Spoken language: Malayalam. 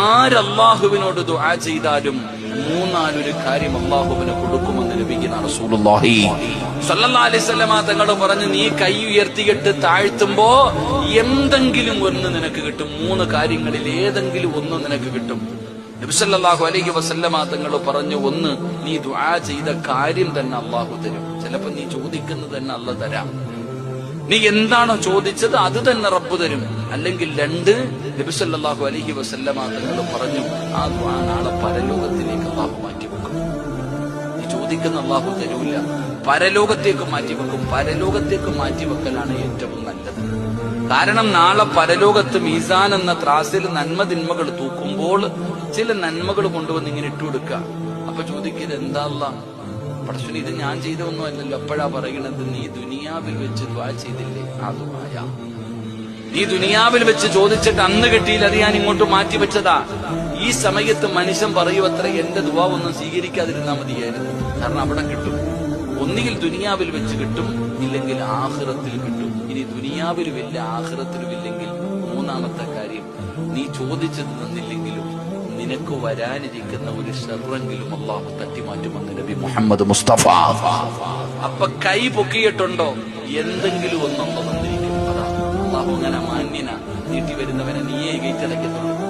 ആരല്ലാഹുവിനോട് ദുആ ചെയ്താലും മൂന്നാലൊരു കാര്യം അല്ലാഹുവിന് കൊടുക്കുമെന്ന് നബിയുനാ റസൂലുള്ളാഹി സ്വല്ലല്ലാഹു അലൈഹി വസല്ലമ തങ്ങൾ പറഞ്ഞു, നീ കൈ ഉയർത്തിയിട്ട് താഴ്ത്തുമ്പോ എന്തെങ്കിലും ഒന്ന് നിനക്ക് കിട്ടും. മൂന്ന് കാര്യങ്ങളിൽ ഏതെങ്കിലും ഒന്ന് നിനക്ക് കിട്ടും. നബി സല്ലല്ലാഹു അലൈഹി വസല്ലമ തങ്ങൾ പറഞ്ഞു, ഒന്ന്, നീ ദുആ ചെയ്ത കാര്യം തന്നെ അല്ലാഹു തരും. ചിലപ്പോ നീ ചോദിക്കുന്നത് തന്നെ അല്ലാഹു തരാം. നീ എന്താണോ ചോദിച്ചത് അത് തന്നെ റബ്ബ് തരും. അല്ലെങ്കിൽ രണ്ട്, നബി സല്ലല്ലാഹു അലൈഹി വസല്ലമ തങ്ങൾ പറഞ്ഞു, ആ ദുആ നാളെ പരലോകത്തിലേക്ക് അല്ലാഹു മാറ്റിവെക്കും. നീ ചോദിക്കുന്ന അല്ലാഹു തരൂല, പരലോകത്തേക്ക് മാറ്റിവെക്കും. പരലോകത്തേക്ക് മാറ്റിവെക്കലാണ് ഏറ്റവും നല്ലത്. കാരണം നാളെ പരലോകത്ത് മീസാൻ എന്ന ത്രാസിൽ നന്മ തിന്മകൾ തൂക്കുമ്പോൾ ചില നന്മകൾ കൊണ്ടുവന്ന് ഇങ്ങനെ ഇട്ടുകൊടുക്കുക. അപ്പൊ ചോദിക്കുന്നത്, എന്താ അല്ലാഹ് പടച്ചോനെ, ഇത് ഞാൻ ചെയ്തൊന്നും അല്ലല്ലോ. അപ്പോഴാ പറയണത്, നീ ദുനിയാവിൽ വെച്ച് ദുആ ചെയ്തില്ലേ, ആ ദുആയ നീ ദുനിയാവിൽ വെച്ച് ചോദിച്ചിട്ട് അന്ന് കിട്ടിയില്ല, അത് ഞാൻ ഇങ്ങോട്ട് മാറ്റി വെച്ചതാ. ഈ സമയത്ത് മനുഷ്യൻ പറയുമത്ര, എന്റെ ദുആ ഒന്നും സ്വീകരിക്കാതിരുന്നാ മതിയായിരുന്നു. കാരണം അവിടെ കിട്ടും. ഒന്നുകിൽ ദുനിയാവിൽ വെച്ച് കിട്ടും, ഇല്ലെങ്കിൽ ആഖിറത്തിൽ കിട്ടും. ഇനി ദുനിയാവിലുമില്ല ആഖിറത്തിലുമില്ലെങ്കിൽ മൂന്നാമത്തെ കാര്യം, നീ ചോദിച്ചത് തന്നില്ലെങ്കിലും നിനക്ക് വരാനിരിക്കുന്ന ഒരു ഷർറെങ്കിലും അല്ലാഹു തട്ടിമാറ്റുമെന്ന് നബി മുഹമ്മദ് മുസ്തഫ. അപ്പൊ കൈ പൊക്കിയിട്ടുണ്ടോ, എന്തെങ്കിലും ഒന്നും വന്നിരിക്കും. അതാ അല്ലാഹു അങ്ങനെ മാന്യന നീട്ടി വരുന്നവനെ നീയേ ഗേറ്റ് അടയ്ക്കത്തുള്ളൂ.